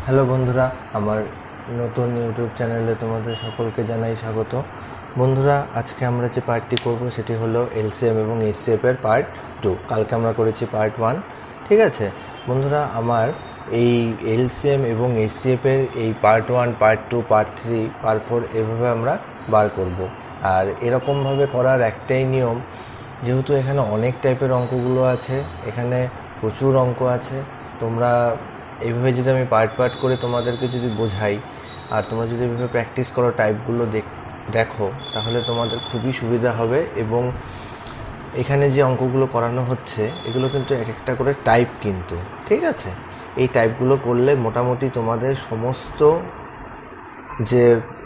Hello বন্ধুরা, আমার নতুন ইউটিউব চ্যানেলে তোমাদের সকলকে জানাই স্বাগত। বন্ধুরা, আজকে আমরা যে পার্টটি করব সেটি হলো এলসিএম এবং এইচসিএফ এর পার্ট 2। কালকে আমরা করেছি পার্ট 1। ঠিক আছে বন্ধুরা, আমার এই এলসিএম এবং এইচসিএফ এর এই পার্ট 1, পার্ট 2, পার্ট 3, পার্ট 4 এভাবে আমরা বার করব। আর এরকমভাবে করার একটাই নিয়ম, যেহেতু এখানে অনেক টাইপের অঙ্কগুলো আছে, এখানে প্রচুর অঙ্ক আছে। তোমরা এইভাবে যদি আমি পার্ট পার্ট করে তোমাদেরকে যদি বোঝাই আর তোমরা যদি এইভাবে প্র্যাকটিস করো, টাইপগুলো দেখো, তাহলে তোমাদের খুবই সুবিধা হবে। এবং এখানে যে অঙ্কগুলো করানো হচ্ছে এগুলো কিন্তু এক একটা করে টাইপ, কিন্তু ঠিক আছে, এই টাইপগুলো করলে মোটামুটি তোমাদের সমস্ত যে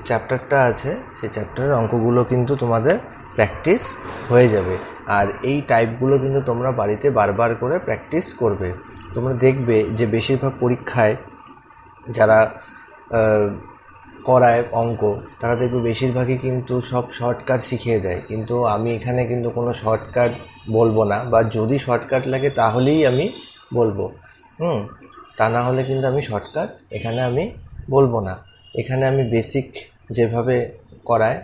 চ্যাপ্টারটা আছে সেই চ্যাপ্টারের অঙ্কগুলো কিন্তু তোমাদের প্র্যাকটিস হয়ে যাবে। আর এই টাইপগুলো কিন্তু তোমরা বাড়িতে বারবার করে প্র্যাকটিস করবে। তোমরা দেখবে যে বেশিরভাগ পরীক্ষায় যারা করায় অঙ্ক, তারা দেখবে বেশিরভাগই কিন্তু সব শর্টকাট শিখিয়ে দেয়, কিন্তু আমি এখানে কিন্তু কোনো শর্টকাট বলবো না, বা যদি শর্টকাট লাগে তাহলেই আমি বলবো। তা না হলে কিন্তু আমি শর্টকাট এখানে আমি বলবো না। এখানে আমি বেসিক যেভাবে করায়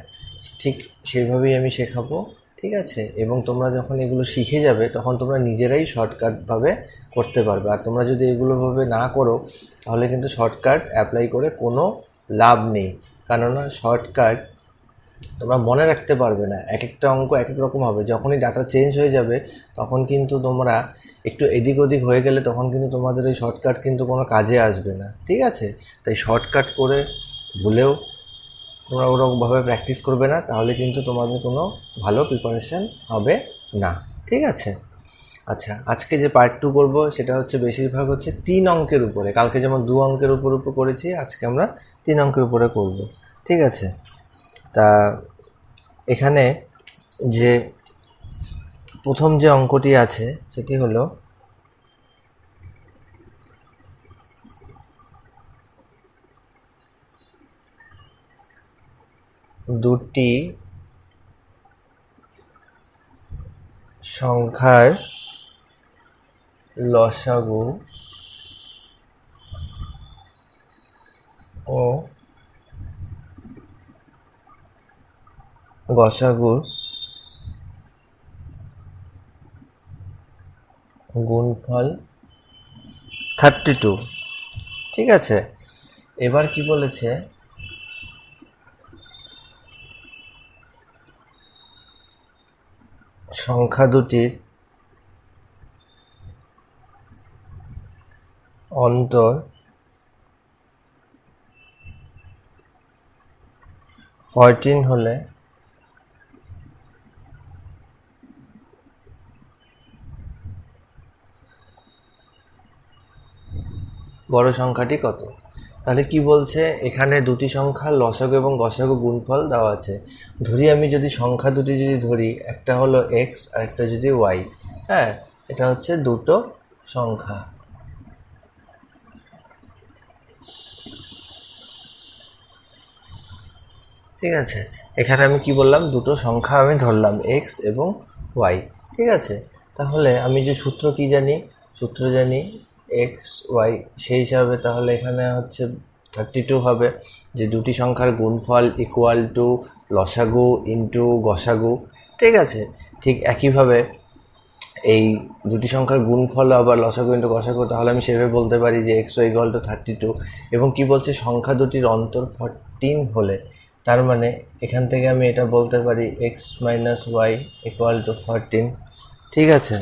ঠিক সেভাবেই আমি শেখাবো, ঠিক আছে। এবং তোমরা যখন এগুলো শিখে যাবে তখন তোমরা নিজেরাই শর্টকাটভাবে করতে পারবে। আর তোমরা যদি এগুলোভাবে না করো তাহলে কিন্তু শর্টকাট অ্যাপ্লাই করে কোনো লাভ নেই, কেননা শর্টকাট তোমরা মনে রাখতে পারবে না। এক একটা অঙ্ক এক এক রকম হবে, যখনই ডাটা চেঞ্জ হয়ে যাবে তখন কিন্তু তোমরা একটু এদিক ওদিক হয়ে গেলে তখন কিন্তু তোমাদের ওই শর্টকাট কিন্তু কোনো কাজে আসবে না, ঠিক আছে। তাই শর্টকাট করে ভুলেও তোমরা ওরকমভাবে প্র্যাকটিস করবে না, তাহলে কিন্তু তোমাদের কোনো ভালো প্রিপারেশান হবে না, ঠিক আছে। আচ্ছা, আজকে যে পার্ট 2 করবো সেটা হচ্ছে বেশিরভাগ হচ্ছে 3 অঙ্কের উপরে। কালকে যেমন 2 অঙ্কের উপর করেছি, আজকে আমরা 3 অঙ্কের উপরে করব, ঠিক আছে। তা এখানে যে প্রথম যে অঙ্কটি আছে সেটি হলো দুটি সংখ্যার লসাগু ও গসাগুর গুণফল 32, ঠিক আছে। এবার কি বলেছে, সংখ্যা দুটির অন্তর 14 হলে বড় সংখ্যাটি কত। তাহলে কি বলছে, এখানে দুটি সংখ্যা লসাগু এবং গসাগু গুণফল দেওয়া আছে। ধরি আমি যদি সংখ্যা দুটি যদি ধরি, একটা হলো এক্স আর একটা যদি ওয়াই। হ্যাঁ, এটা হচ্ছে দুটো সংখ্যা, ঠিক আছে। এখানে আমি কি বললাম, দুটো সংখ্যা আমি ধরলাম এক্স এবং ওয়াই, ঠিক আছে। তাহলে আমি যে সূত্র কি জানি, সূত্র জানি এক্স ওয়াই, সেই হিসাবে তাহলে এখানে হচ্ছে 32 হবে, যে দুটি সংখ্যার গুণফল ইকুয়াল টু লসাগু ইন্টু গসাগু, ঠিক আছে। ঠিক একইভাবে এই দুটি সংখ্যার গুণফল আবার লসাগু ইন্টু গসাগু, তাহলে আমি সেভাবে বলতে পারি যে এক্স ওয়াই ইকুয়াল টু 32। এবং কি বলছে, সংখ্যা দুটির অন্তর 14 হলে, তার মানে এখান থেকে আমি এটা বলতে পারি x minus y equal to 14, ঠিক আছে।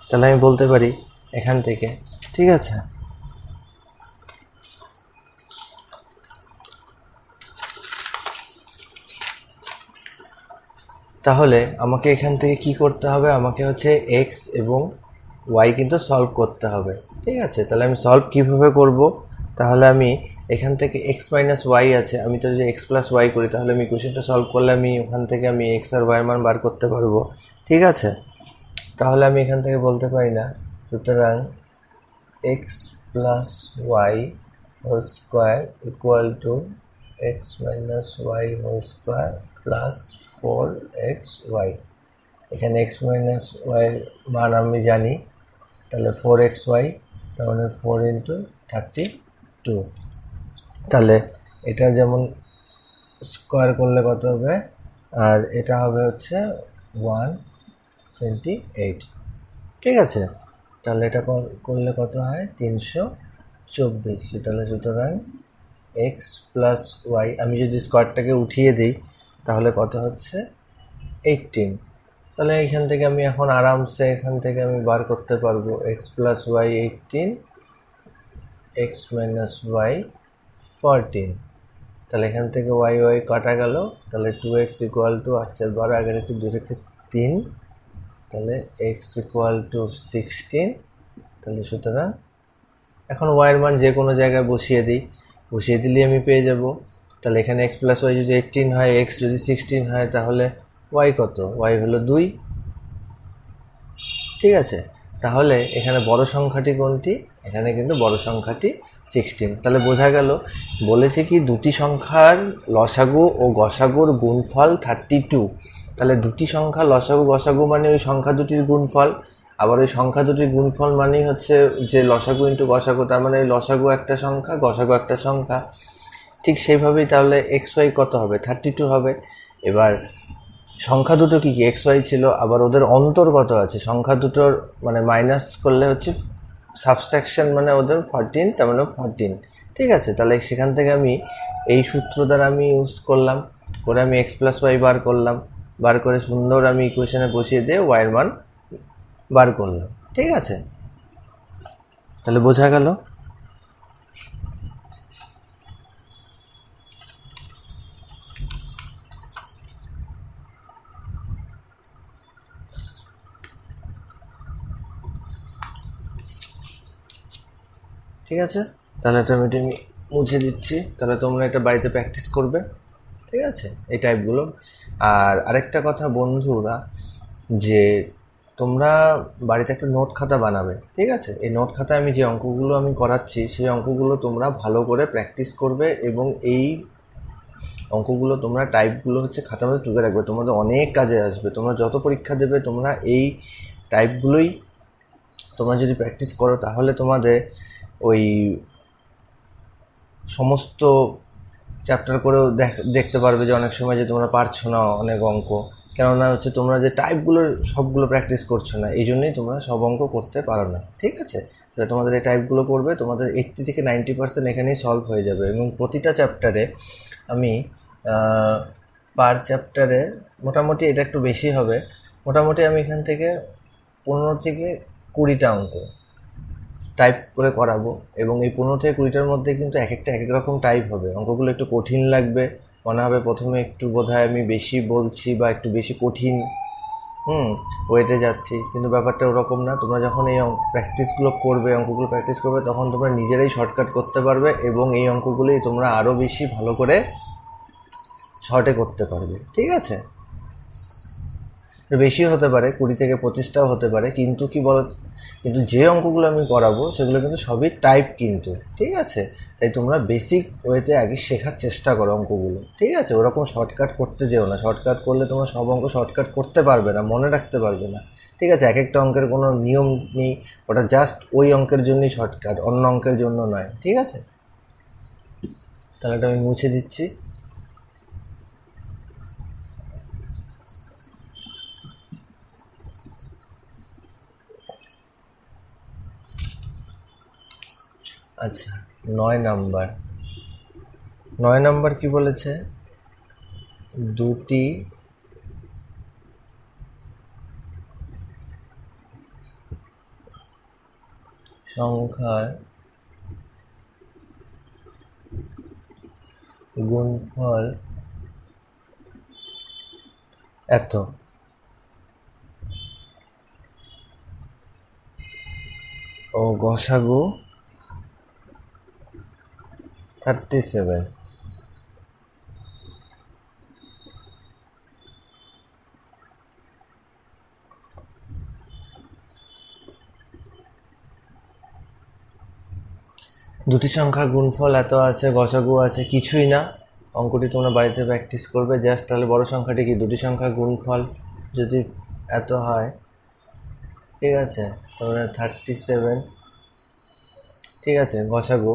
তাহলে আমি বলতে পারি এখান থেকে, ঠিক আছে। তাহলে আমাকে এখান থেকে কি করতে হবে, আমাকে হচ্ছে এক্স এবং ওয়াই কিন্তু সলভ করতে হবে, ঠিক আছে। তাহলে আমি সলভ কীভাবে করব, তাহলে আমি এখান থেকে এক্স মাইনাস ওয়াই আছে, আমি তো যদি এক্স প্লাস ওয়াই করি তাহলে আমি কোশ্চেনটা সলভ করলে আমি ওখান থেকে আমি এক্স আর ওয়াইয়ের মান বার করতে পারবো, ঠিক আছে। তাহলে আমি এখান থেকে বলতে পারি না, সুতরাং x plus y whole square equal to x minus y whole square plus 4xy। এখানে এক্স মাইনাস ওয়াইয়ের মান আমি জানি, তাহলে 4xy, তার মানে 4 × 32, তাহলে এটা যেমন স্কোয়ার করলে কত হবে, আর এটা হবে হচ্ছে 128, ঠিক আছে। তাহলে এটা করলে কত হয়, 324। তাহলে সুতরাং এক্স প্লাস ওয়াই, আমি যদি স্কোয়ারটাকে উঠিয়ে দিই তাহলে কত হচ্ছে 18। তাহলে এখান থেকে আমি এখন আরামসে এখান থেকে আমি বার করতে পারবো x plus y 18, x minus y 14। তাহলে এখান থেকে ওয়াই ওয়াই কাটা গেল, তাহলে 2x ইকুয়াল টু 8 আগের একটু 2 রেখে 3, তাহলে x ইকুয়াল টু 16। তাহলে সুতরাং এখন ওয়াইয়ের মান যে কোনো জায়গায় বসিয়ে দিলেই আমি পেয়ে যাব। তাহলে এখানে এক্স প্লাস ওয়াই যদি 18 হয়, এক্স যদি 16 হয়, তাহলে ওয়াই কত, ওয়াই হলো 2, ঠিক আছে। তাহলে এখানে বড় সংখ্যাটি কোনটি, এখানে কিন্তু বড় সংখ্যাটি 16। তাহলে বোঝা গেল, বলেছে কি দুটি সংখ্যার লসাগু ও গসাগুর গুণফল 32। তাহলে দুটি সংখ্যা লসাগু গসাগু মানে ওই সংখ্যা দুটির গুণফল, আবার ওই সংখ্যা দুটির গুণফল মানেই হচ্ছে যে লসাগু ইন্টু গসাগু, তার মানে ওই লসাগু একটা সংখ্যা, গসাগু একটা সংখ্যা। ঠিক সেইভাবেই তাহলে এক্স ওয়াই কত হবে, 32 হবে। এবার সংখ্যা দুটো কি কি, এক্স ওয়াই ছিল, আবার ওদের অন্তর কত আছে, সংখ্যা দুটোর মানে মাইনাস করলে হচ্ছে সাবস্ট্রাকশন, মানে ওদের 14, তার মানে 14, ঠিক আছে। তাহলে সেখান থেকে আমি এই সূত্র দ্বারা আমি ইউজ করলাম, করে আমি এক্স প্লাস ওয়াই বার করলাম, বার করে সুন্দর আমি ইকুয়েশনে বসিয়ে দিয়ে ওয়াইয়ের মান বার করলাম, ঠিক আছে। তাহলে বোঝা গেল। ঠিক আছে, তাহলে এটা আমি মুছে দিচ্ছি, তাহলে তোমরা এটা বাড়িতে প্র্যাকটিস করবে, ঠিক আছে, এই টাইপগুলো। আর আরেকটা কথা বন্ধুরা, যে তোমরা বাড়িতে একটা নোট খাতা বানাবে, ঠিক আছে। এই নোট খাতায় আমি যে অঙ্কগুলো আমি করাচ্ছি সেই অঙ্কগুলো তোমরা ভালো করে প্র্যাকটিস করবে, এবং এই অঙ্কগুলো তোমরা টাইপগুলো হচ্ছে খাতার মধ্যে টুকে রাখবে, তোমাদের অনেক কাজে আসবে। তোমরা যত পরীক্ষা দেবে তোমরা এই টাইপগুলোই তোমরা যদি প্র্যাকটিস করো, তাহলে তোমাদের ওই সমস্ত চ্যাপ্টার করেও দেখতে পারবে যে অনেক সময় যে তোমরা পারছো না অনেক অঙ্ক, কেননা হচ্ছে তোমরা যে টাইপগুলো সবগুলো প্র্যাকটিস করছো না, এই জন্যই তোমরা সব অঙ্ক করতে পারো না, ঠিক আছে। তাহলে তোমাদের এই টাইপগুলো করবে, তোমাদের 80 থেকে 90% এখানেই সলভ হয়ে যাবে। এবং প্রতিটা চ্যাপ্টারে আমি পার চ্যাপ্টারে মোটামুটি, এটা একটু বেশি হবে, মোটামুটি আমি এখান থেকে 15 থেকে 20টা অঙ্ক টাইপ করে করাবো। এবং এই 15 থেকে 20টার মধ্যে কিন্তু এক একটা এক এক রকম টাইপ হবে, অঙ্কগুলো একটু কঠিন লাগবে, মনে হবে প্রথমে একটু বোধহয় আমি বেশি বলছি বা একটু বেশি কঠিন ওয়েতে যাচ্ছি, কিন্তু ব্যাপারটা ওরকম না। তোমরা যখন এই প্র্যাকটিসগুলো করবে, অঙ্কগুলো প্র্যাকটিস করবে, তখন তোমরা নিজেরাই শর্টকাট করতে পারবে, এবং এই অঙ্কগুলোই তোমরা আরও বেশি ভালো করে শর্টে করতে পারবে, ঠিক আছে। বেশি হতে পারে, 20 থেকে 25টাও হতে পারে, কিন্তু কি বলো, কিন্তু যে অঙ্কগুলো আমি করাবো সেগুলো কিন্তু সবই টাইপ কিন্তু, ঠিক আছে। তাই তোমরা বেসিক ওয়েতে আগে শেখার চেষ্টা করো অঙ্কগুলো, ঠিক আছে। ওরকম শর্টকাট করতে যেও না, শর্টকাট করলে তোমরা সব অঙ্ক শর্টকাট করতে পারবে না, মনে রাখতে পারবে না, ঠিক আছে। এক একটা অঙ্কের কোনো নিয়ম নেই, ওটা জাস্ট ওই অঙ্কের জন্যই শর্টকাট, অন্য অঙ্কের জন্য নয়, ঠিক আছে। তাহলে এটা আমি মুছে দিচ্ছি। আচ্ছা, 9 নাম্বার কি বলেছে, দুটি সংখ্যার গুণফল এত, ও গসাগু 37। দুটি সংখ্যার গুণফল এত আছে, গসাগু আছে, কিছুই না। অঙ্কটি তোমরা বাড়িতে প্র্যাকটিস করবে জাস্ট। তাহলে বড় সংখ্যাটি কি, দুটি সংখ্যার গুণফল যদি এত হয়, ঠিক আছে, তাহলে 37, ঠিক আছে, গসাগু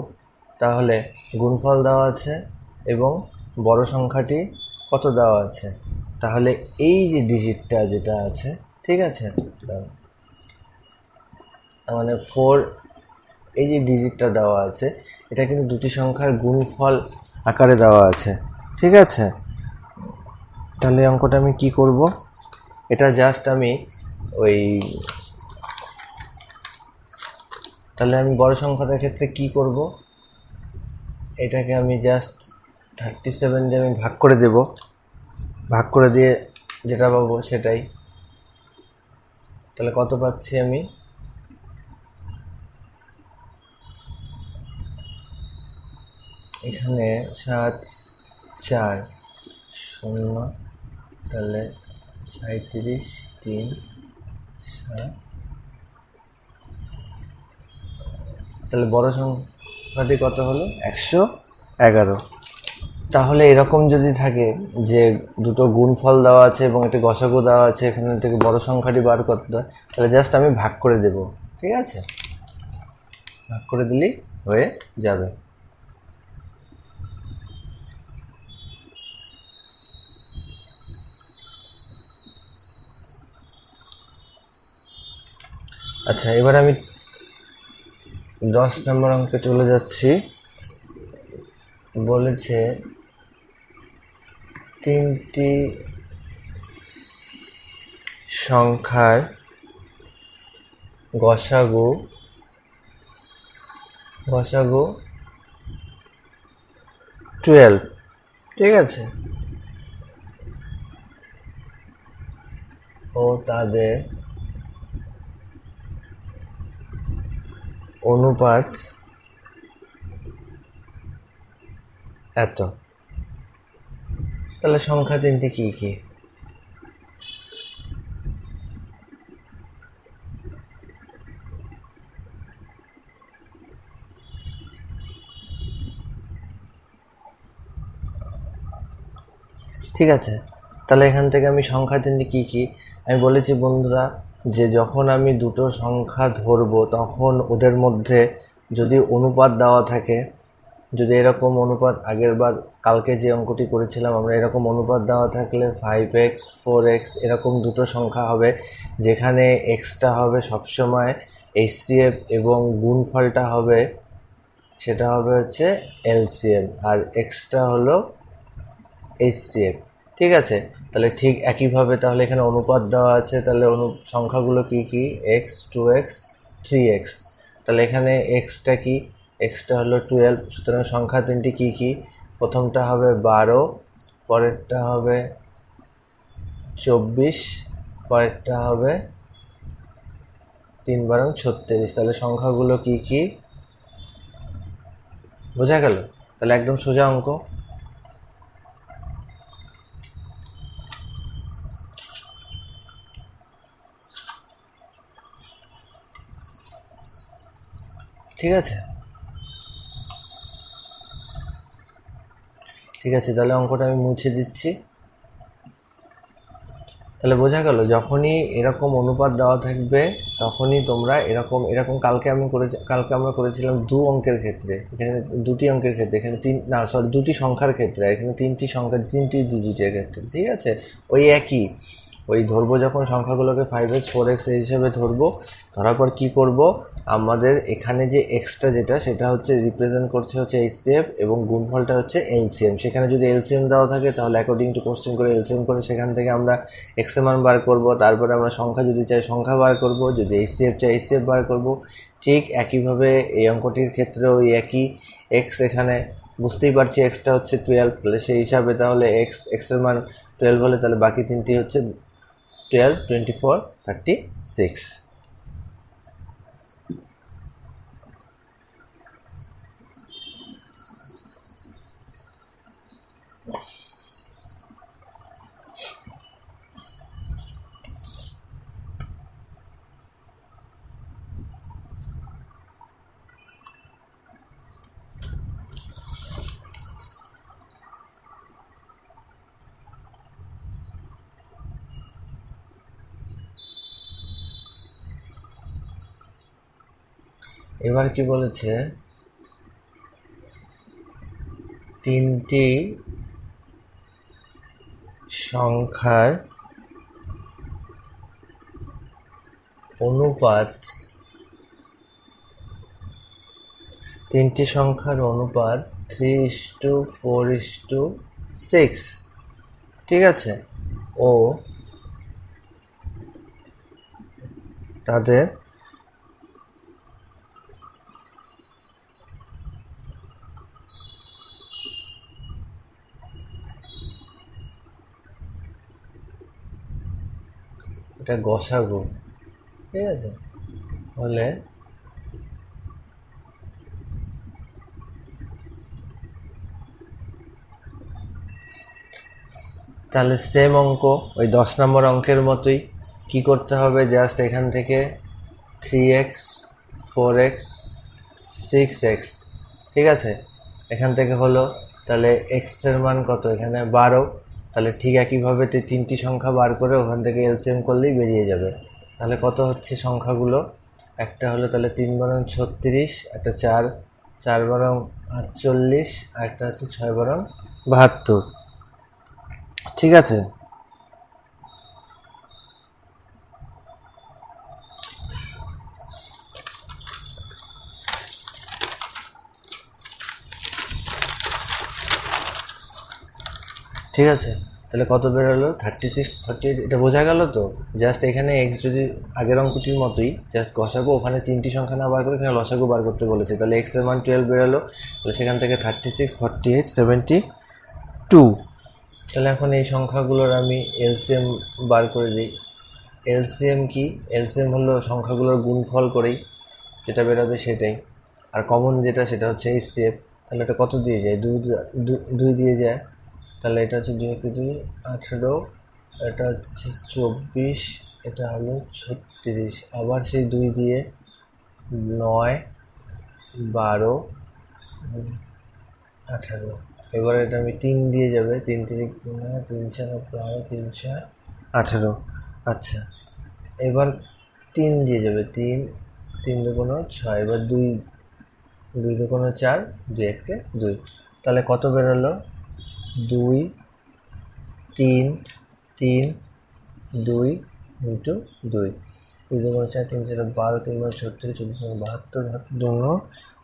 তাহলে গুণফল দেওয়া আছে এবং বড় সংখ্যাটি কত দেওয়া আছে, তাহলে এই যে ডিজিটটা যেটা আছে, ঠিক আছে, তার মানে 4, এই যে ডিজিটটা দেওয়া আছে এটা কিন্তু দুটি সংখ্যার গুণফল আকারে দেওয়া আছে, ঠিক আছে। তাহলে অঙ্কটা আমি কি করব, এটা জাস্ট আমি ওই, তাহলে আমি বড় সংখ্যাটার ক্ষেত্রে কি করব, এটাকে আমি জাস্ট 37 দিয়ে আমি ভাগ করে দেব, ভাগ করে দিয়ে যেটা পাবো সেটাই। তাহলে কত পাচ্ছি আমি, এখানে 7 4 0, তাহলে 37 3 7, তাহলে বড় সংখ্যাটি কত হলো 111। তাহলে এরকম যদি থাকে যে দুটো গুণফল দেওয়া আছে এবং একটা গসাগু দেওয়া আছে, এখানে থেকে বড় সংখ্যাটি বার করতে হয়, তাহলে জাস্ট আমি ভাগ করে দেব, ঠিক আছে, ভাগ করে দিলেই হয়ে যাবে। আচ্ছা, এবার আমি 10 নম্বর অঙ্কে চলে যাচ্ছি। বলেছে তিনটি সংখ্যার গসাগু 12, ঠিক আছে, ও তাদের অনুপাত এত। তাহলে সংখ্যা তিনটি কি কি, ঠিক আছে। তাহলে এখান থেকে আমি সংখ্যা তিনটি কি কি, আমি বলেছি বন্ধুরা যে যখন আমি দুটো সংখ্যা ধরবো তখন ওদের মধ্যে যদি অনুপাত দেওয়া থাকে, যদি এরকম অনুপাত, আগের বার কালকে যে অঙ্কটি করেছিলাম আমরা, এরকম অনুপাত দেওয়া থাকলে 5x 4x এরকম দুটো সংখ্যা হবে, যেখানে এক্সটা হবে সবসময় HCF এবং গুণফলটা হবে, সেটা হবে হচ্ছে LCM, আর এক্সটা হলো HCF, ঠিক আছে। তাহলে ঠিক একইভাবে তাহলে এখানে অনুপাত দেওয়া আছে, তাহলে সংখ্যাগুলো কি কি, x 2x 3x, তাহলে এখানে এক্সটা কি, এক্সটা হলো 12, সুতরাং সংখ্যা তিনটি কি কি, প্রথমটা হবে 12, পরেরটা হবে 24, পরেরটা হবে 3 বারং 36, তাহলে সংখ্যাগুলো কি কি বোঝা গেল। তাহলে একদম সোজা অঙ্ক। ঠিক আছে, ঠিক আছে, তাহলে অঙ্কটা আমি মুছে দিচ্ছি। তাহলে বোঝা গেল, যখনই এরকম অনুপাত দেওয়া থাকবে তখনই তোমরা এরকম এরকম কালকে আমরা করেছিলাম অঙ্কের ক্ষেত্রে, এখানে দুটি অঙ্কের ক্ষেত্রে, এখানে দুটি সংখ্যার ক্ষেত্রে, এখানে তিনটি সংখ্যা, তিনটি ডিজিটের ক্ষেত্রে, ঠিক আছে, ওই একই, ওই ধরবো যখন সংখ্যাগুলোকে 5x 4x এই হিসাবে ধরবো, ধরার পর কী করব, আমাদের এখানে যে এক্সটা যেটা, সেটা হচ্ছে রিপ্রেজেন্ট করছে হচ্ছে HCF এবং গুণফলটা হচ্ছে LCM। সেখানে যদি LCM দেওয়া থাকে তাহলে অ্যাকর্ডিং টু কোশ্চেন করে LCM করে সেখান থেকে আমরা এক্সের মান বার করব, তারপরে আমরা সংখ্যা যদি চাই সংখ্যা বার করব, যদি HCF চাই HCF বার করব। ঠিক একইভাবে এই অঙ্কটির ক্ষেত্রেও ওই একই, এক্স এখানে বুঝতেই পারছি এক্সটা হচ্ছে 12, তাহলে সেই হিসাবে তাহলে এক্সের মান 12 হলে তাহলে বাকি তিনটি হচ্ছে 12 24 36। এবার কি বলেছে, তিনটি সংখ্যার অনুপাত 3:4:6, ঠিক আছে, ও তাদের এটা গসাগু, ঠিক আছে, হলে তাহলে সেম অঙ্ক ওই 10 নম্বর অঙ্কের মতোই কি করতে হবে, জাস্ট এখান থেকে 3x 4x 6x, ঠিক আছে, এখান থেকে হলো, তাহলে x এর মান কত, এখানে 12, তাহলে ঠিক একইভাবে তিনটি সংখ্যা বার করে ওখান থেকে এলসিএম করলেই বেরিয়ে যাবে। তাহলে কত হচ্ছে সংখ্যাগুলো, একটা হলো তাহলে 3×36, একটা 4×48, আর একটা হচ্ছে 6×72, ঠিক আছে। ঠিক আছে, তাহলে কত বেরোলো 36 48, এটা বোঝা গেল তো। জাস্ট এখানে এক্স যদি আগের অঙ্কটির মতোই জাস্ট গসাগু, ওখানে তিনটি সংখ্যা না বার করে এখানে লসাগু বার করতে বলেছে, তাহলে এক্স এর মান 12 বেরোলো, তাহলে সেখান থেকে 36 48 72। তাহলে এখন এই সংখ্যাগুলোর আমি এলসিএম বার করে দিই। এলসিএম কি, এলসিএম হলো সংখ্যাগুলোর গুণফল করেই যেটা বেরোবে সেটাই, আর কমন যেটা সেটা হচ্ছে এইচসিএফ। তাহলে এটা কত দিয়ে যায়, 2 দিয়ে যায়, তাহলে এটা হচ্ছে 2×2 18, এটা হচ্ছে 24, এটা হলো 36, আবার সেই 2 দিয়ে 9 12 18, এবার এটা আমি 3 দিয়ে যাবে, 3 3 3×4 3 18, আচ্ছা, এবার 3 দিয়ে যাবে, 3 3 2 6, এবার 2 2 2 4, 2 1 2, তাহলে কত বেরোলো 2 3 3 2 ইন্টু 2, 2 2 4 3 4 12, 3 36, 14 72,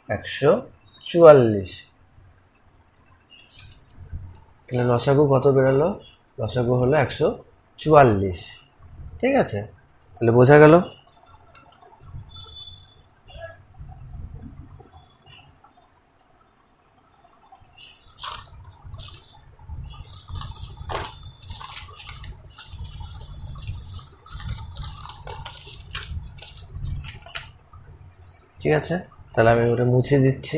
144। তাহলে লসাগু কত বেরোলো, লসাগু হলো 144, ঠিক আছে, তাহলে বোঝা গেল। ঠিক আছে, তাহলে আমি ওটা মুছে দিচ্ছি।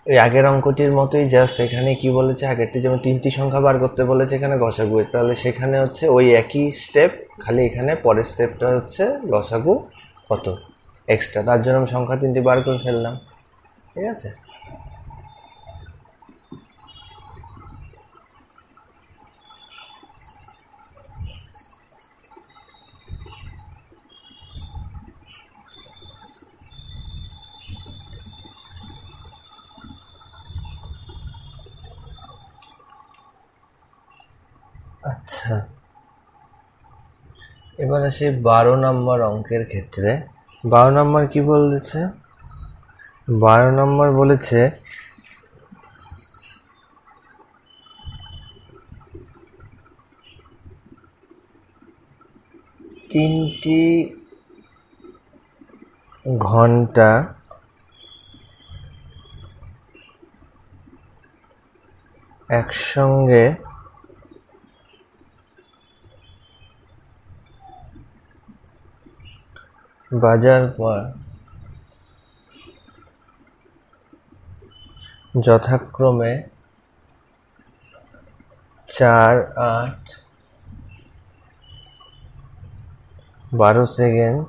ওই আগের অঙ্কটির মতোই জাস্ট এখানে কি বলেছে, আগেরটি যেমন তিনটি সংখ্যা বার করতে বলেছে এখানে গসাগু, তাহলে সেখানে হচ্ছে ওই একই স্টেপ, খালি এখানে পরের স্টেপটা হচ্ছে লসাগু কত এক্সট্রা, তার জন্য আমি সংখ্যা 3টি বার করে ফেললাম, ঠিক আছে। আচ্ছা, এবার আসি 12 নম্বর অঙ্কের ক্ষেত্রে। 12 নম্বর কি বলেছে, 12 নম্বর বলেছে তিনটি ঘন্টা একসঙ্গে বাজার পর যথাক্রমে 4 8 12 সেকেন্ড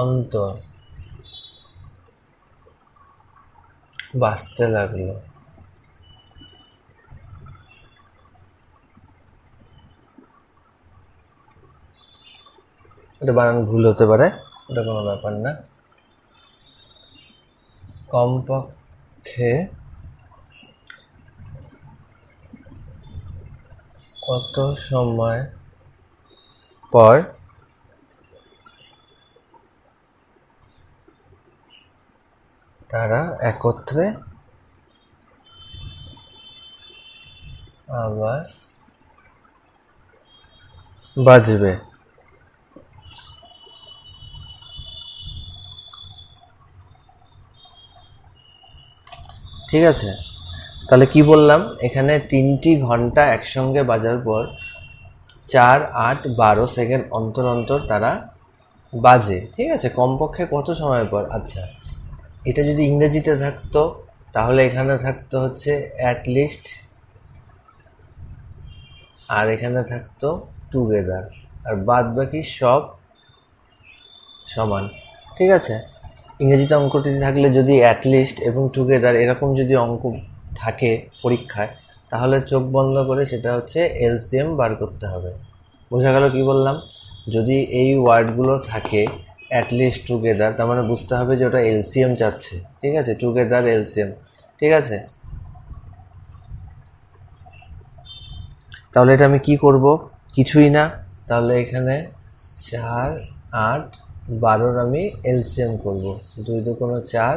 অন্তর বাজতে লাগলো। এটা বানান ভুল হতে পারে, ওটা কোনো ব্যাপার না। কমপক্ষে কত সময় পর তারা একত্রে আবার বাজবে। ঠিক আছে, তাহলে কি বললাম, এখানে 3টি ঘন্টা একসঙ্গে বাজার পর 4, 8, 12 সেকেন্ড অন্তর অন্তর তারা বাজে। ঠিক আছে, কমপক্ষে কত সময় পর? আচ্ছা, এটা যদি ইংরেজিতে থাকতো তাহলে এখানে থাকতো হচ্ছে অ্যাটলিস্ট, আর এখানে থাকতো টুগেদার, আর বাদ বাকি সব সমান। ঠিক আছে, ইংরেজিতে অঙ্কটি থাকলে যদি অ্যাটলিস্ট এবং টুগেদার এরকম যদি অঙ্ক থাকে পরীক্ষায়, তাহলে চোখ বন্ধ করে সেটা হচ্ছে এলসিএম বার করতে হবে। বোঝা গেল কি বললাম? যদি এই ওয়ার্ডগুলো থাকে অ্যাটলিস্ট, টুগেদার, তার মানে বুঝতে হবে যে ওটা এলসিএম চাচ্ছে। ঠিক আছে, টুগেদার, এলসিএম। ঠিক আছে, তাহলে এটা আমি কি করব? কিছুই না, তাহলে এখানে 4, 8, 12 আমি এলসিএম করব। 2 দুগুণ 4,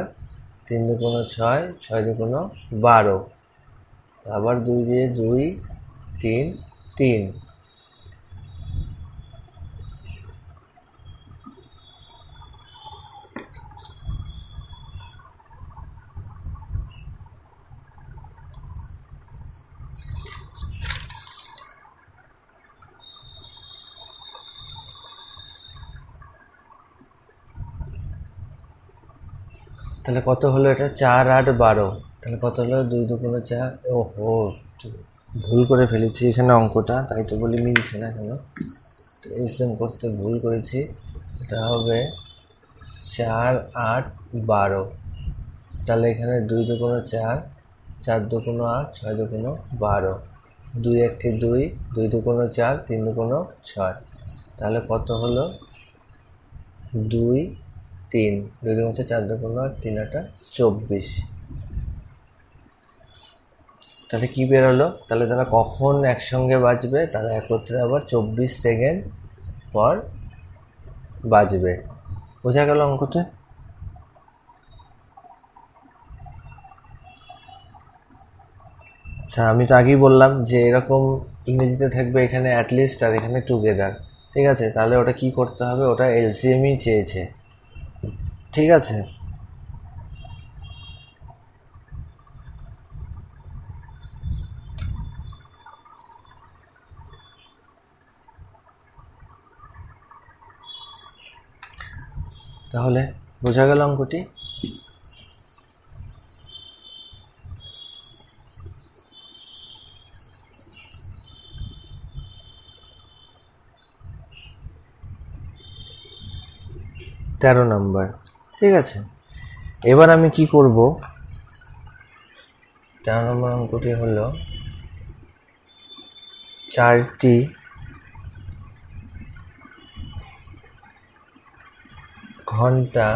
3 দুগুণ 6, 6 দুগুণ 12, আবার 2 দিয়ে 2, 3, 3। তাহলে কত হলো এটা? 4, 8, 12। তাহলে কত হলো? 2 দুগুণ 4। ওহো, ভুল করে ফেলেছি এখানে অঙ্কটা, তাই তো বলি মিলছে না কেন। এলসিএম করতে ভুল করেছি। এটা হবে 4, 8, 12। তাহলে এখানে 2 দুগুণ 4, 4 দুগুণ 8, 6 দুগুণ 12, 2 একে 2, 2 দুগুণ 4, 3 দুগুণ 6। তাহলে কত হলো? 2, 3, 2 দুগুণ 4 দুগুণ 8, 3 8 24। তাহলে কি বেরোলো? তাহলে তারা কখন একসঙ্গে বাজবে? তারা একত্রে আবার 24 সেকেন্ড পর বাজবে। বোঝা গেল অঙ্কটা? আচ্ছা, আমি তো আগেই বললাম যে এরকম ইংরেজিতে থাকবে এখানে অ্যাটলিস্ট আর এখানে টুগেদার। ঠিক আছে, তাহলে ওটা কি করতে হবে? ওটা এলসিএমই চেয়েছে। ঠিক আছে, তাহলে বোঝা গেল অঙ্কটি? তেরো নম্বর। ঠিক আছে, এবার আমি কি করব? 13 নম্বর অঙ্কটি হলো 4টি ঘন্টা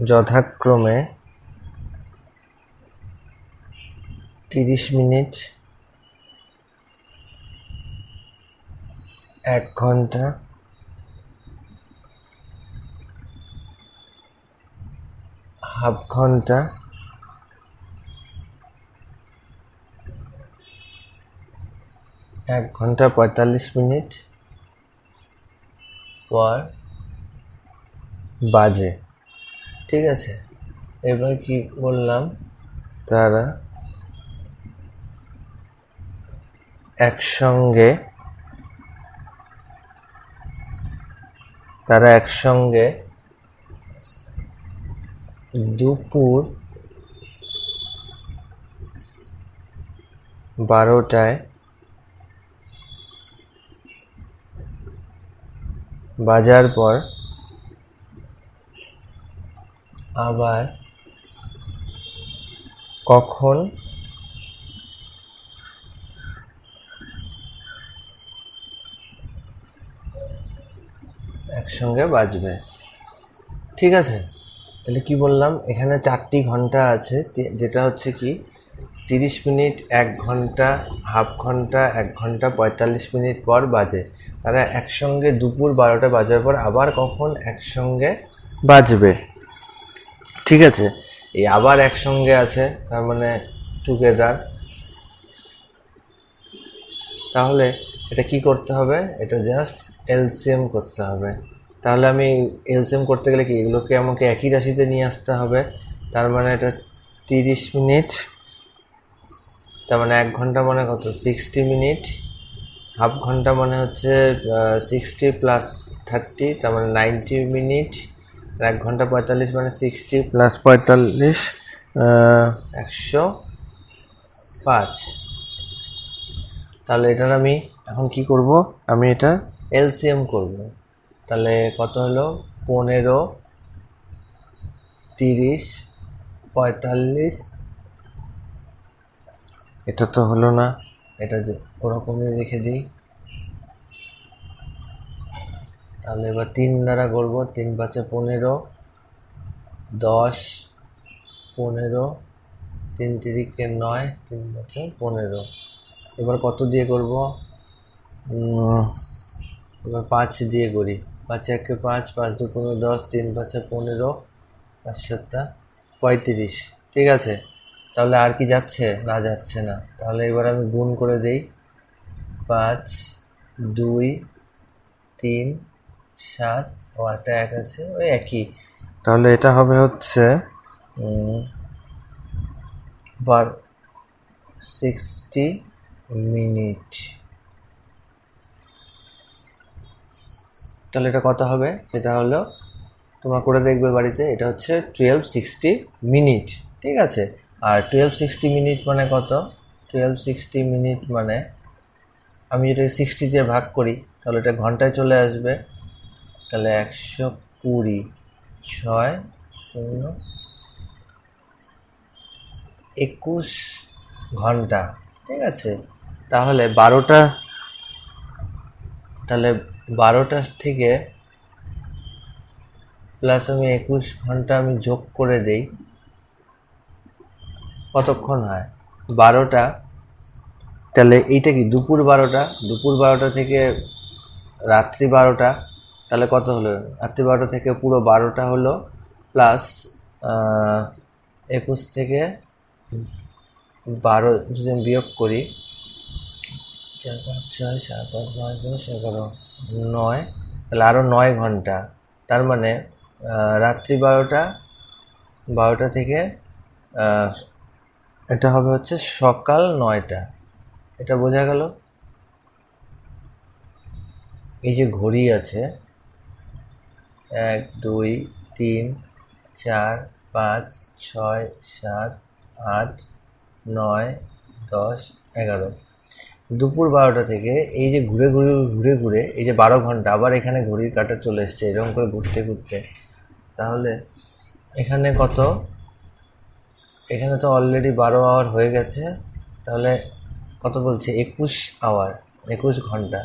যথাক্রমে 30 মিনিট, 1 ঘন্টা, হাফ ঘন্টা, 1 ঘন্টা 45 মিনিট পর বাজে। ঠিক আছে, এবার কি বললাম? তারা একসঙ্গে দুপুর 12টায় বাজার পর আবার কখন একসঙ্গে বাজবে। ঠিক আছে, তাহলে কি বললাম? এখানে 4টি ঘন্টা আছে, যেটা হচ্ছে কি 30 মিনিট, 1 ঘন্টা, হাফ ঘন্টা, 1 ঘন্টা 45 মিনিট পর বাজে। তারা একসঙ্গে দুপুর 12টা বাজার পর আবার কখন একসঙ্গে বাজবে, ঠিক আছে? এই আবার একসঙ্গে আছে, তার মানে টুগেদার। তাহলে এটা কি করতে হবে? এটা জাস্ট এলসিএম করতে হবে। তাহলে আমি এলসিএম করতে গেলে কি এগুলোকে আমাকে একই রাশিতে নিয়ে আসতে হবে। তার মানে এটা 30 মিনিট, তার মানে 1 ঘন্টা মানে কত? 60 মিনিট। হাফ ঘন্টা মানে হচ্ছে 60 প্লাস 30, তার মানে 90 মিনিট। 1 ঘন্টা 45 মানে 60 প্লাস 45, 105। তাহলে এটার আমি এখন কি করব? আমি এটা এলসিএম করব। তাহলে কত হলো? 15, 30, 45। এটা তো হলো না, এটা যে ওরকমই রেখে দিই। তাহলে এবার 3 দ্বারা করব। 3 5 15, 10, 15, 3 তিরিকে 9, 3 5 15। এবার কত দিয়ে করব? এবার 5 দিয়ে করি। 5 1 5, 5 2 15, 10, 3 5 15, 5 7 35। ঠিক আছে? তাহলে আর কি যাচ্ছে? না, যাচ্ছে না। তাহলে এবার আমি গুণ করে দেই। 5 2 3 7, ও একটা 1 আছে, ওই একই। তাহলে এটা হবে হচ্ছে 60 মিনিট। তাহলে এটা কত হবে? সেটা হলো, তোমরা করে দেখবে বাড়িতে, এটা হচ্ছে 1260 মিনিট। ঠিক আছে? আর 1260 মিনিট মানে কত? 1260 মিনিট মানে আমি যদি 60 দিয়ে ভাগ করি তাহলে এটা ঘন্টায় চলে আসবে। তাহলে 120, 6 0 21 ঘন্টা। ঠিক আছে? তাহলে 12টা, তাহলে 12টা থেকে প্লাস আমি 21 ঘন্টা আমি যোগ করে দেই, কতক্ষণ হয়? 12টা। তাহলে এইটা কি দুপুর 12টা? দুপুর 12টা থেকে রাত্রি 12টা। তাহলে কত হলো? রাত্রি 12টা থেকে পুরো 12টা হলো, প্লাস 21 থেকে 12 যদি আমি বিয়োগ করি, 4 5 6 7 8 9 10 11 9, তাহলে আরও 9 ঘন্টা। তার মানে রাত্রি 12টা থেকে এটা হবে হচ্ছে সকাল 9টা। এটা বোঝা গেল? এই যে ঘড়ি আছে 1 2 3 4 5 6 7 8 9 10 11, দুপুর 12টা থেকে এই যে ঘুরে ঘুরে ঘুরে ঘুরে এই যে 12 ঘন্টা, আবার এখানে ঘড়ির কাঁটা চলে এসছে এরকম করে ঘুরতে ঘুরতে। তাহলে এখানে কত? এখানে তো অলরেডি 12 আওয়ার হয়ে গেছে। তাহলে কত বলছে? 21 আওয়ার, 21 ঘন্টা।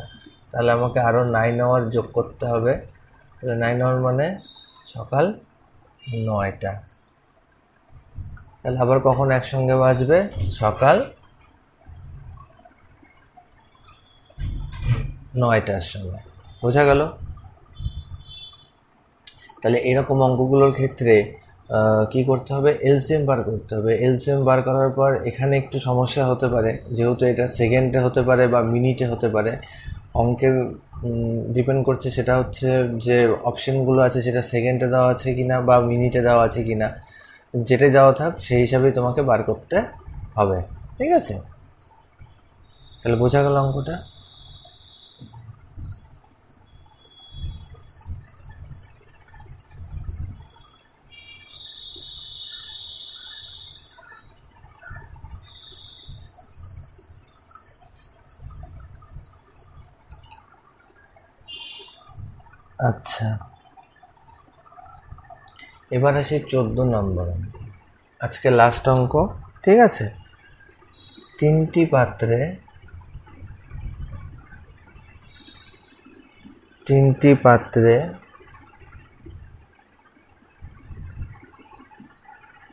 তাহলে আমাকে আরও 9 আওয়ার যোগ করতে হবে। তাহলে 9 আওয়ার মানে সকাল 9টা। তাহলে আবার কখন একসঙ্গে বাজবে? সকাল 9টার সময়। বোঝা গেল? তাহলে এরকম অঙ্কগুলোর ক্ষেত্রে কি করতে হবে? এলসিএম বার করতে হবে। এলসিএম বার করার পর এখানে একটু সমস্যা হতে পারে, যেহেতু এটা সেকেন্ডে হতে পারে বা মিনিটে হতে পারে। অঙ্কের ডিপেন্ড করছে সেটা হচ্ছে যে অপশানগুলো আছে সেটা সেকেন্ডে দেওয়া আছে কিনা বা মিনিটে দেওয়া আছে কিনা। যেটাই দেওয়া থাক সেই হিসাবেই তোমাকে বার করতে হবে। ঠিক আছে? তাহলে বোঝা গেল অঙ্কটা? আচ্ছা, এবার আসি 14 নম্বর অঙ্ক, আজকে লাস্ট অঙ্ক। ঠিক আছে? তিনটি পাত্রে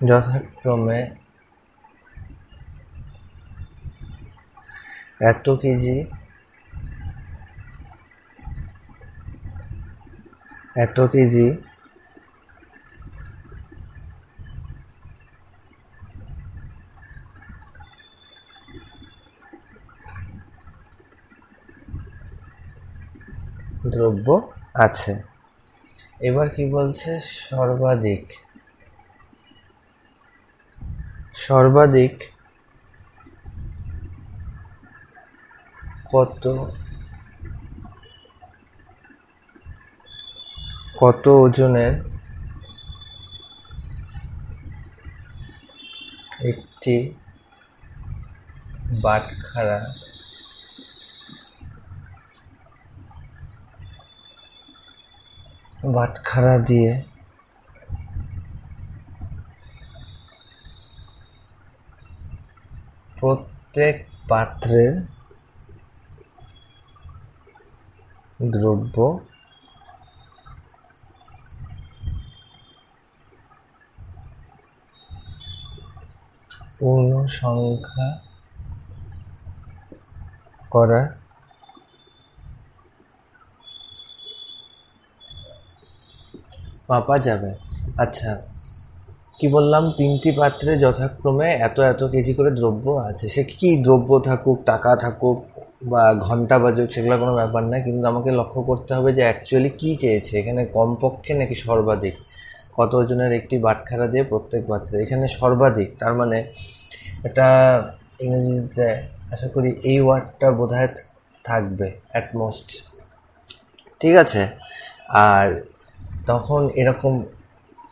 যথাক্রমে এত কেজি এত কেজি দ্রব্য আছে। এবার কি বলছে? সর্বাধিক সর্বাধিক কত কত ওজনের একটি বাটখারা দিয়ে প্রত্যেক পাত্রের দ্রব্য পূর্ণ সংখ্যা করা মাপা যাবে। আচ্ছা, কি বললাম? 3টি পাত্রে যথাক্রমে এত এত কেজি করে দ্রব্য আছে। সে কি দ্রব্য থাকুক, টাকা থাকুক বা ঘন্টা বাজুক, সেগুলো কোনো ব্যাপার না, কিন্তু আমাকে লক্ষ্য করতে হবে যে অ্যাকচুয়ালি কী চেয়েছে এখানে, কমপক্ষে নাকি সর্বাধিক। কত ওজনের একটি বাটখারা দিয়ে প্রত্যেক পাত্রে, এখানে সর্বাধিক, তার মানে এটা ইংরেজিতে আশা করি এই ওয়ার্ডটা বোধহয় থাকবে, অ্যাটমোস্ট। ঠিক আছে, আর তখন এরকম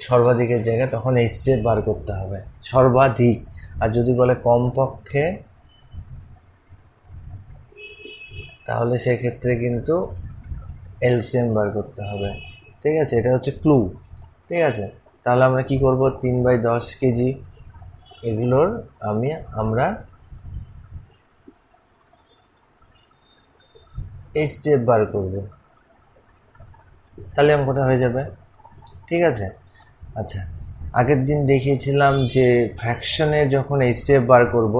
সর্বাধিকের জায়গায় তখন HCF বার করতে হবে, সর্বাধিক। আর যদি বলে কমপক্ষে, তাহলে সেক্ষেত্রে কিন্তু LCM বার করতে হবে। ঠিক আছে, এটা হচ্ছে ক্লু। ঠিক আছে, তাহলে আমরা কি করব? 3/10 কেজি এগুলোর আমরা HCF বার করব, তাহলে অঙ্কটা হয়ে যাবে। ঠিক আছে। আচ্ছা, আগের দিন দেখিয়েছিলাম যে ফ্র্যাকশনের যখন HCF বার করব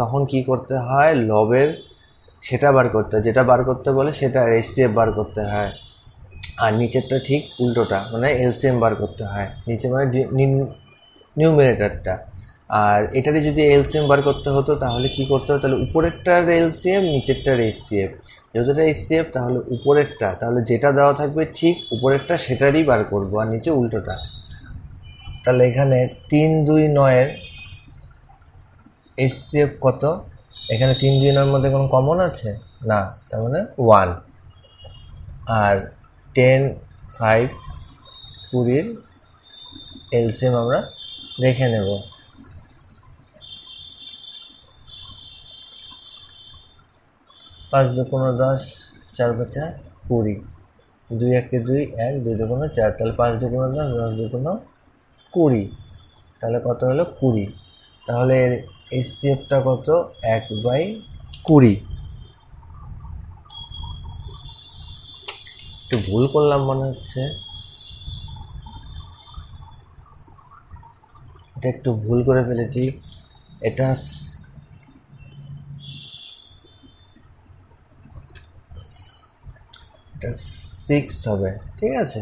তখন কি করতে হয়? লবের সেটা বার করতে, যেটা বার করতে বলে সেটা HCF বার করতে হয়, আর নিচেরটা ঠিক উল্টোটা, মানে LCM বার করতে হয়। নিচে মানে নিউমিনেটরটা, আর এটারই যদি LCM বার করতে হতো তাহলে কি করতে হতো? তাহলে উপরেরটার LCM, নিচেরটার HCF। যেহেতু এটা HCF, তাহলে উপরেরটা, তাহলে যেটা দেওয়া থাকবে ঠিক উপরেরটা সেটারই বার করব, আর নিচে উল্টোটা। তাহলে এখানে 3, 2, 9-এর HCF কত? এখানে 3, 2, 9-এর মধ্যে কোনো কমন আছে না, তার মানে 1। আর 10, 5, 20-র LCM আমরা দেখে নেব। 5 2 10, 4 5 20, 2 1 2, 1, 2 2 4, তাহলে 5 2 10, 10 2 20, তাহলে কত হলো? 20। তাহলে এর HCFটা কত? 1/20। একটু ভুল করলাম মনে হচ্ছে, এটা একটু ভুল করে ফেলেছি। এটা 6 হবে। ঠিক আছে,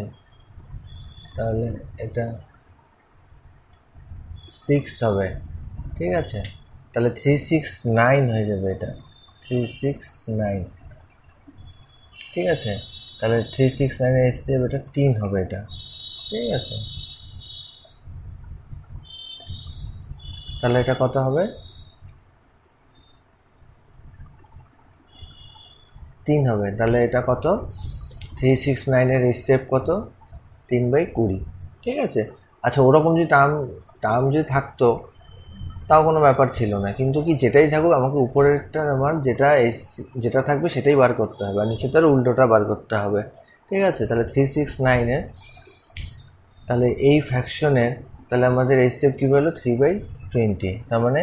তাহলে এটা 6 হবে। ঠিক আছে, তাহলে 369 হয়ে যাবে, এটা 369। ঠিক আছে, তাহলে 369 HCF এটা 3 হবে এটা। ঠিক আছে, তাহলে এটা কত হবে? 3 হবে। তাহলে এটা কত? 369-এর HCF কত? 3/20। ঠিক আছে। আচ্ছা, ওরকম যদি টার্ম যদি থাকতো তাও কোনো ব্যাপার ছিল না, কিন্তু কি যেটাই থাকুক আমাকে উপরেরটার আমার যেটা থাকবে সেটাই বার করতে হবে, আর নিচে তার উল্টোটা বার করতে হবে। ঠিক আছে, তাহলে 369-এর, তাহলে এই ফ্র্যাকশনের, তাহলে আমাদের HCF কী হলো? 3/20। তার মানে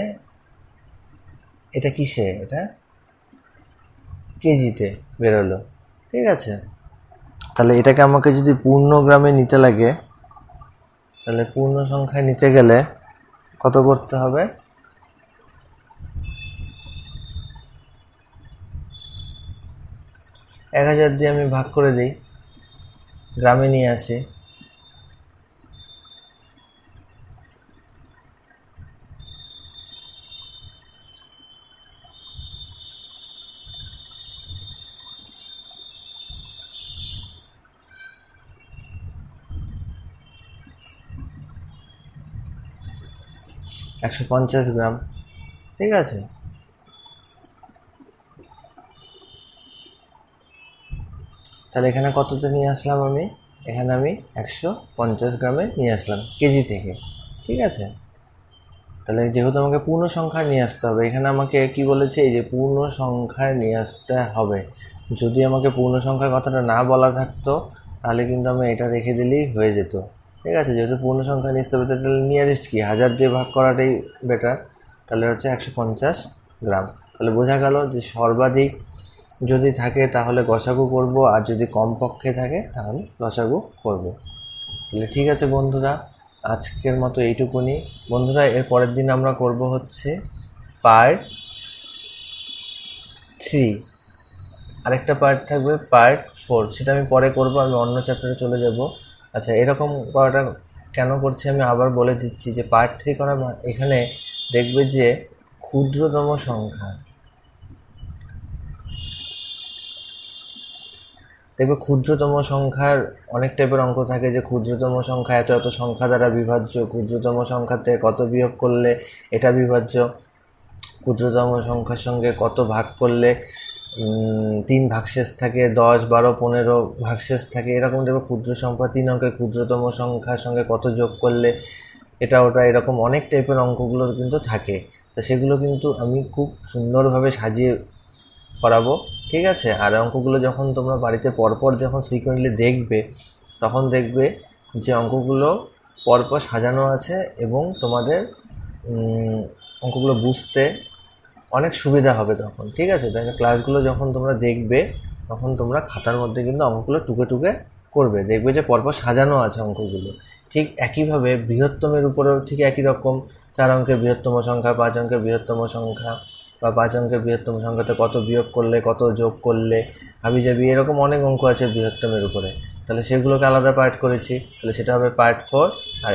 এটা কিসে? এটা কেজিতে বেরোলো। ঠিক আছে, তাহলে এটাকে আমাকে যদি পূর্ণগ্রামে নিতে লাগে, তাহলে পূর্ণ সংখ্যায় নিতে গেলে কত করতে হবে? 1000 দিয়ে আমি ভাগ করে দিই, গ্রামে নিয়ে আসি। একশো 50 গ্রাম, ঠিক আছে। তাহলে এখানে কতটা নিয়ে আসলাম আমি? এখানে আমি 150 গ্রামে নিয়ে আসলাম কেজি থেকে, ঠিক আছে। তাহলে যেহেতু আমাকে পূর্ণ সংখ্যায় নিয়ে আসতে হবে, এখানে আমাকে কি বলেছে, এই যে পূর্ণ সংখ্যায় নিয়ে আসতে হবে। যদি আমাকে পূর্ণ সংখ্যার কথাটা না বলা থাকতো তাহলে কিন্তু আমি এটা রেখে দিলেই হয়ে যেত, ঠিক আছে। যেহেতু পূর্ণ সংখ্যা নিয়ে আসতে হবে, তাহলে নিয়ারেস্ট কি 1000 দিয়ে ভাগ করাটাই বেটার। তাহলে হচ্ছে 150 গ্রাম। তাহলে বোঝা গেল যে সর্বাধিক যদি থাকে তাহলে গসাগু করব, আর যদি কমপক্ষে থাকে তাহলে লসাগু করব। তাহলে ঠিক আছে বন্ধুরা, আজকের মতো এইটুকুনি। বন্ধুরা, এর পরের দিন আমরা করব হচ্ছে পার্ট 3, আরেকটা পার্ট থাকবে পার্ট 4, সেটা আমি পরে করব, আমি অন্য চ্যাপ্টারে চলে যাব। আচ্ছা, এরকম করাটা কেন করছি আমি আবার বলে দিচ্ছি, যে পার্ট 3 করা এখানে দেখবে যে ক্ষুদ্রতম সংখ্যা, দেখবে ক্ষুদ্রতম সংখ্যার অনেক টাইপের অঙ্ক থাকে, যে ক্ষুদ্রতম সংখ্যা এত এত সংখ্যা দ্বারা বিভাজ্য, ক্ষুদ্রতম সংখ্যাতে কত বিয়োগ করলে এটা বিভাজ্য, ক্ষুদ্রতম সংখ্যার সঙ্গে কত ভাগ করলে 3 ভাগশেষ থাকে, 10, 12, 15 ভাগশেষ থাকে, এরকম দেখবে ক্ষুদ্র সংখ্যা 3 অঙ্কের ক্ষুদ্রতম সংখ্যার সঙ্গে কত যোগ করলে এটা ওটা, এরকম অনেক টাইপের অঙ্কগুলো কিন্তু থাকে। তো সেগুলো কিন্তু আমি খুব সুন্দরভাবে সাজিয়ে করাবো, ঠিক আছে। আর অঙ্কগুলো যখন তোমরা বাড়িতে পরপর যখন সিকোয়েন্টলি দেখবে, তখন দেখবে যে অঙ্কগুলো পরপর সাজানো আছে এবং তোমাদের অঙ্কগুলো বুঝতে অনেক সুবিধা হবে তখন, ঠিক আছে। তাই ক্লাসগুলো যখন তোমরা দেখবে তখন তোমরা খাতার মধ্যে কিন্তু অঙ্কগুলো টুকে টুকে করবে, দেখবে যে পরপর সাজানো আছে অঙ্কগুলো। ঠিক একইভাবে বৃহত্তমের উপরেও ঠিক একই রকম, 4 অঙ্কের বৃহত্তম সংখ্যা, 5 অঙ্কের বৃহত্তম সংখ্যা, বা 5 অঙ্কের বৃহত্তম সংখ্যাতে কত বিয়োগ করলে কত যোগ করলে হাবিজাবি, এরকম অনেক অঙ্ক আছে বৃহত্তমের উপরে। তাহলে সেগুলোকে আলাদা পার্ট করেছি, তাহলে সেটা হবে পার্ট 4। আর